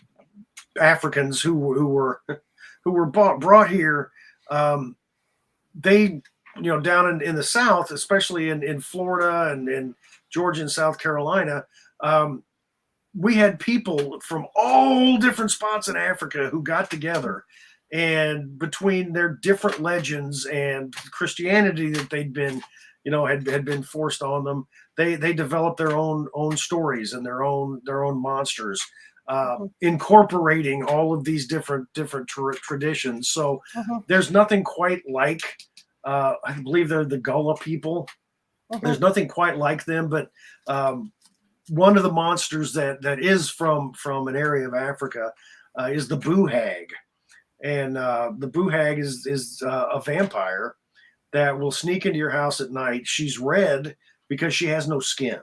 Africans who were brought here, they down in the South, especially in Florida and in Georgia and South Carolina, we had people from all different spots in Africa who got together, and between their different legends and Christianity that they'd been, had been forced on them, they developed their own stories and their own monsters, incorporating all of these different traditions. So there's nothing quite like, I believe they're the Gullah people. There's nothing quite like them, but one of the monsters that is from an area of Africa is the boo hag, and the boo hag is a vampire that will sneak into your house at night. She's red because she has no skin,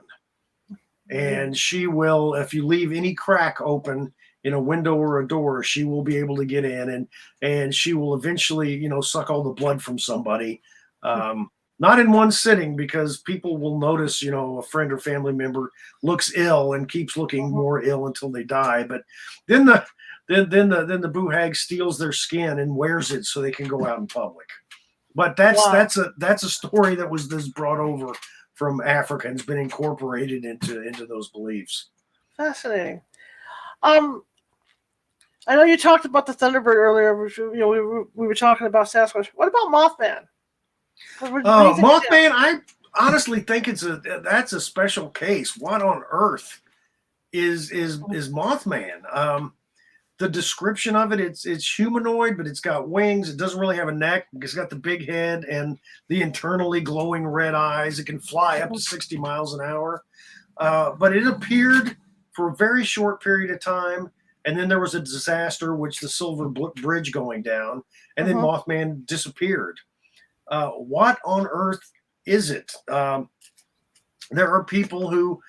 and she will, if you leave any crack open in a window or a door, she will be able to get in, and she will eventually suck all the blood from somebody. Not in one sitting, because people will notice, a friend or family member looks ill and keeps looking more ill until they die. But then the boo hag steals their skin and wears it so they can go out in public. But that's a story that was brought over from Africa and has been incorporated into those beliefs. Fascinating. I know you talked about the Thunderbird earlier. Which, we were talking about Sasquatch. What about Mothman? Mothman, I honestly think that's a special case. What on earth is Mothman? The description of it's humanoid, but it's got wings. It doesn't really have a neck. It's got the big head and the internally glowing red eyes. It can fly up to 60 miles an hour. But it appeared for a very short period of time, and then there was a disaster, which the Silver Bridge going down, and then Mothman disappeared. What on earth is it? There are people who,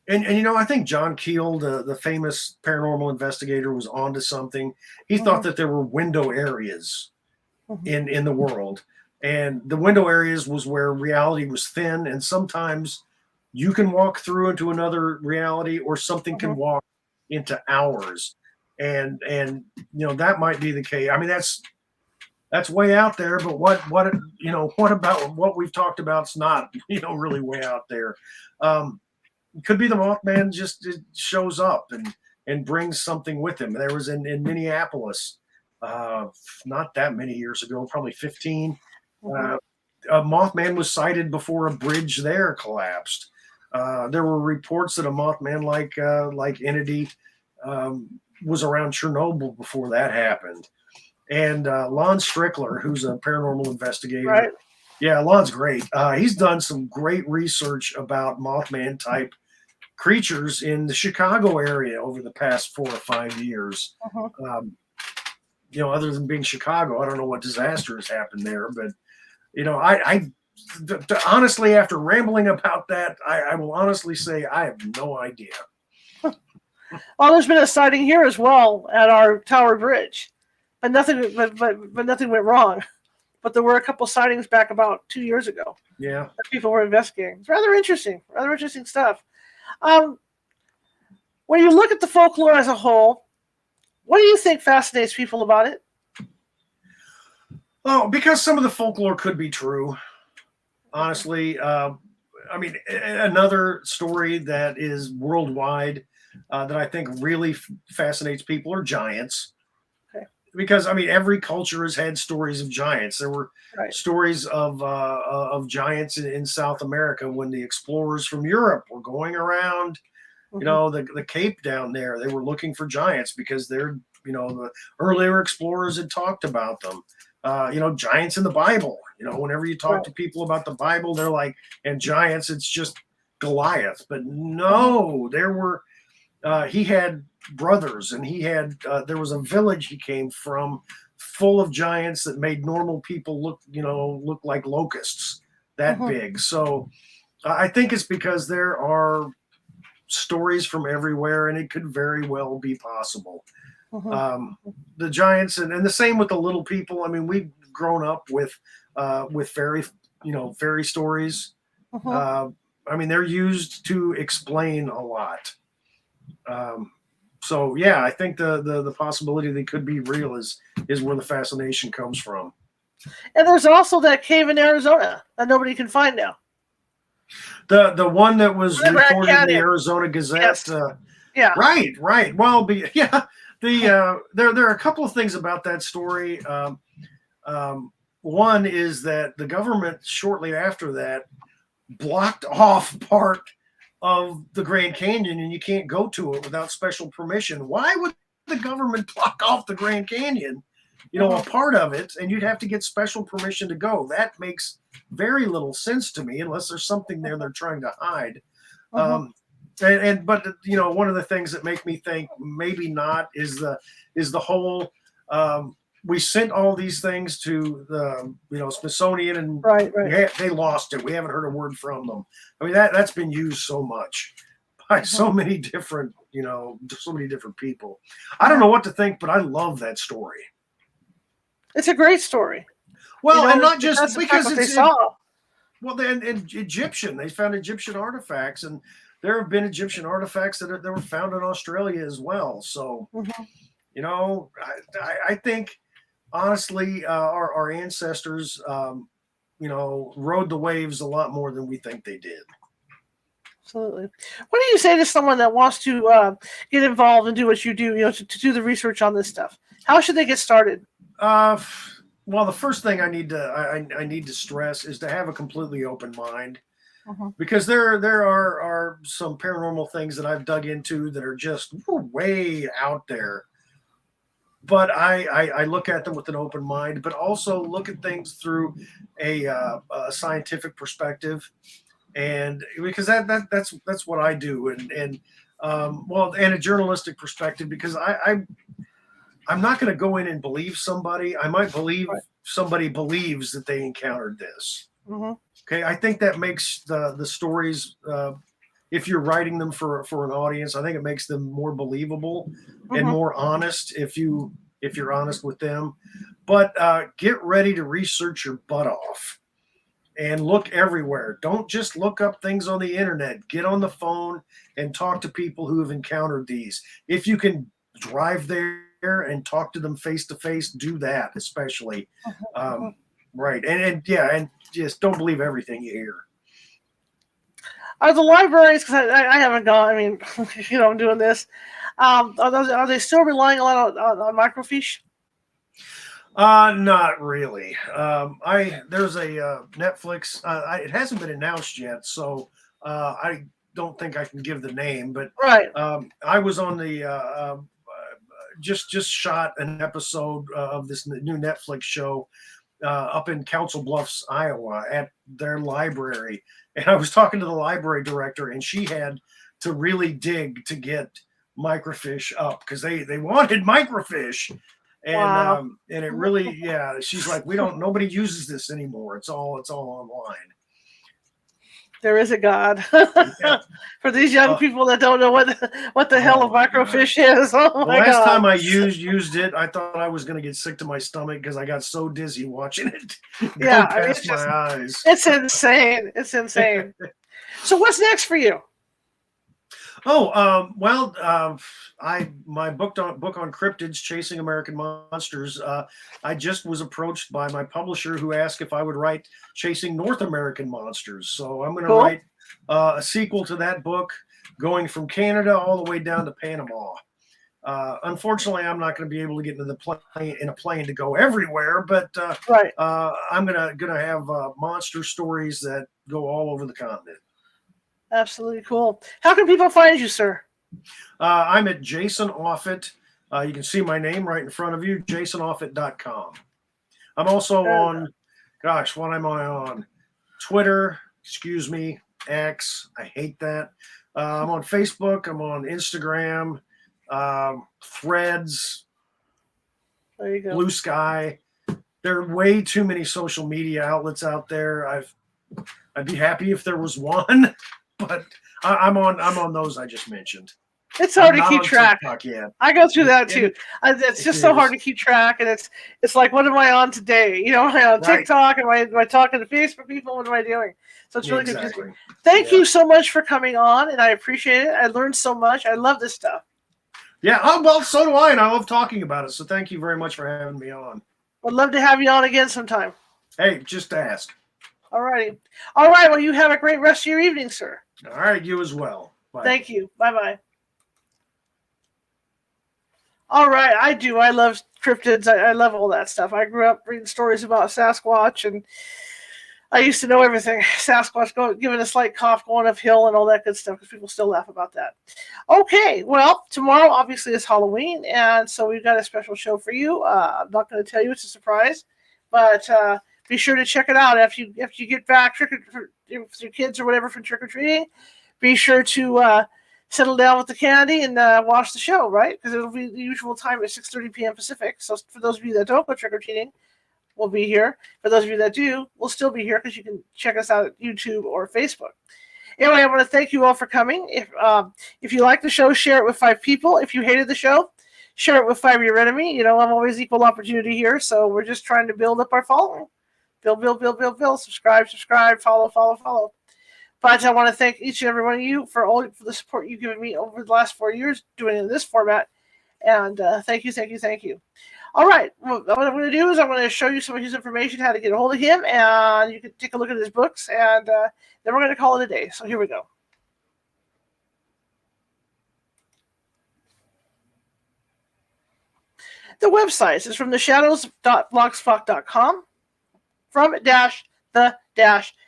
and I think John Keel, the famous paranormal investigator, was onto something. He thought that there were window areas in the world, and the window areas was where reality was thin, and sometimes you can walk through into another reality, or something can walk into ours, and that might be the case. I mean, that's way out there, but what about what we've talked about is not really way out there. It could be the Mothman just shows up and brings something with him. There was in Minneapolis not that many years ago, probably 15. A Mothman was sighted before a bridge there collapsed. There were reports that a Mothman like entity was around Chernobyl before that happened. And Lon Strickler, who's a paranormal investigator. Right. Yeah, Lon's great. He's done some great research about Mothman type creatures in the Chicago area over the past 4 or 5 years. Other than being Chicago, I don't know what disaster has happened there, but I honestly, after rambling about that, I will honestly say I have no idea. Well, there's been a sighting here as well at our Tower Bridge. But nothing went wrong. But there were a couple sightings back about 2 years ago. Yeah, that people were investigating. It's rather interesting stuff. When you look at the folklore as a whole, what do you think fascinates people about it? Oh, because some of the folklore could be true. Honestly, I mean, another story that is worldwide that I think really fascinates people are giants. Because I mean, every culture has had stories of giants. There were stories of giants in South America when the explorers from Europe were going around, the Cape down there. They were looking for giants because the earlier explorers had talked about them. Giants in the Bible. Whenever you talk to people about the Bible, they're like, and giants, it's just Goliath. But no, there were. He had brothers, and he had there was a village he came from full of giants that made normal people look like locusts that big. So I think it's because there are stories from everywhere, and it could very well be possible. The giants, and the same with the little people. I mean, we've grown up with fairy stories. I mean, they're used to explain a lot. So yeah, I think the possibility they could be real is where the fascination comes from. And there's also that cave in Arizona that nobody can find now. The one that was The Grand reported in the Canyon. Arizona Gazette. Yes. Yeah. Right. Well, yeah. There are a couple of things about that story. One is that the government shortly after that blocked off part of the Grand Canyon, and you can't go to it without special permission. Why would the government block off the Grand Canyon? A part of it, and you'd have to get special permission to go. That makes very little sense to me, unless there's something there they're trying to hide. But one of the things that make me think maybe not is the whole. We sent all these things to the Smithsonian, and right. They lost it. We haven't heard a word from them. I mean, that's been used so much by so many different people. I don't know what to think, but I love that story. It's a great story. Well, and not just because they saw. Well, and Egyptian. They found Egyptian artifacts, and there have been Egyptian artifacts that were found in Australia as well. So, I think honestly, our ancestors, rode the waves a lot more than we think they did. Absolutely. What do you say to someone that wants to get involved and do what you do, to do the research on this stuff? How should they get started? Well, the first thing I need to stress is to have a completely open mind, because there are some paranormal things that I've dug into that are just way out there. But I look at them with an open mind, but also look at things through a scientific perspective, and because that's what I do, and a journalistic perspective, because I'm not going to go in and believe somebody. I might believe somebody believes that they encountered this. Okay, I think that makes the stories, if you're writing them for an audience, I think it makes them more believable and more honest if you're honest with them. But get ready to research your butt off and look everywhere. Don't just look up things on the internet. Get on the phone and talk to people who have encountered these. If you can drive there and talk to them face to face, do that, especially. Right. And just don't believe everything you hear. Are the libraries, because I haven't gone, I mean, I'm doing this, are they still relying a lot on microfiche? Not really. There's a Netflix, it hasn't been announced yet, so I don't think I can give the name, but I was on the just shot an episode of this new Netflix show up in Council Bluffs, Iowa, at their library. And I was talking to the library director, and she had to really dig to get microfiche up because they wanted microfiche. And and it really, she's like, nobody uses this anymore. It's all online. There is a God. For these young people that don't know what the hell a microfiche is. Oh my God. Last time I used it, I thought I was going to get sick to my stomach because I got so dizzy watching it go past my eyes. It's insane. It's insane. So what's next for you? My book on cryptids, Chasing American Monsters. I just was approached by my publisher who asked if I would write Chasing North American Monsters. So I'm going to write a sequel to that book, going from Canada all the way down to Panama. Unfortunately, I'm not going to be able to get into a plane to go everywhere, but I'm gonna have monster stories that go all over the continent. Absolutely cool. How can people find you, sir? I'm at Jason Offutt. You can see my name right in front of you, jasonoffutt.com. I'm also on, what am I on? Twitter, X. I hate that. I'm on Facebook. I'm on Instagram, Threads, there you go. Blue Sky. There are way too many social media outlets out there. I'd be happy if there was one. But I'm on those I just mentioned. It's hard to keep track. I go through that too. It's just so hard to keep track, and it's like, what am I on today? Am I on TikTok? Am I talking to Facebook people? What am I doing? So it's really confusing. Thank you so much for coming on, and I appreciate it. I learned so much. I love this stuff. Yeah. Oh, well, so do I, and I love talking about it. So thank you very much for having me on. Would love to have you on again sometime. Hey, just ask. All righty. All right. Well, you have a great rest of your evening, sir. All right, you as well. Bye. Thank you. Bye-bye. All right. I do. I love cryptids. I love all that stuff. I grew up reading stories about Sasquatch, and I used to know everything. Sasquatch giving a slight cough going uphill and all that good stuff because people still laugh about that. Okay, well, tomorrow obviously is Halloween, and so we've got a special show for you. I'm not going to tell you; it's a surprise, but be sure to check it out after you get back with your kids or whatever from trick or treating. Be sure to settle down with the candy and watch the show, right? Because it'll be the usual time at 6:30 p.m. Pacific. So for those of you that don't go trick or treating, we'll be here. For those of you that do, we'll still be here because you can check us out at YouTube or Facebook. Anyway, I want to thank you all for coming. If you like the show, share it with 5 people. If you hated the show, share it with 5 of your enemy. You know, I'm always equal opportunity here, so we're just trying to build up our following. Build. Subscribe, follow. But I want to thank each and every one of you for the support you've given me over the last 4 years doing it in this format. And thank you. All right. Well, what I'm going to do is I'm going to show you some of his information, how to get a hold of him, and you can take a look at his books, and then we're going to call it a day. So here we go. The website is from theshadows.blogspot.com,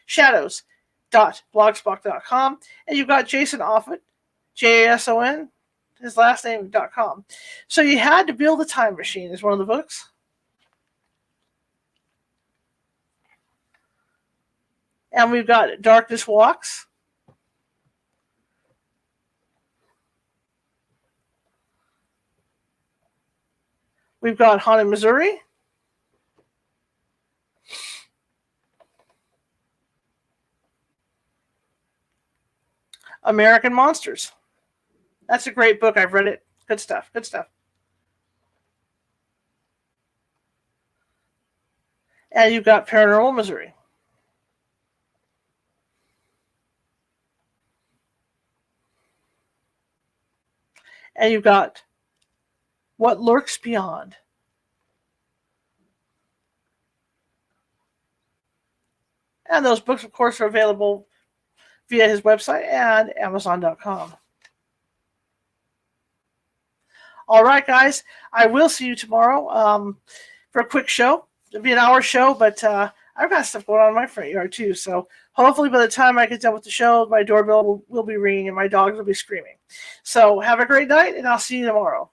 shadows.blogspot.com, and you've got Jason Offutt, Jason, his last name.com. So you had to build a time machine is one of the books. And we've got Darkness Walks. We've got Haunted Missouri. American Monsters. That's a great book. I've read it. Good stuff. And you've got Paranormal Missouri. And you've got What Lurks Beyond. And those books, of course, are available via his website and Amazon.com. All right, guys. I will see you tomorrow for a quick show. It'll be an hour show, but I've got stuff going on in my front yard, too. So hopefully by the time I get done with the show, my doorbell will be ringing and my dogs will be screaming. So have a great night, and I'll see you tomorrow.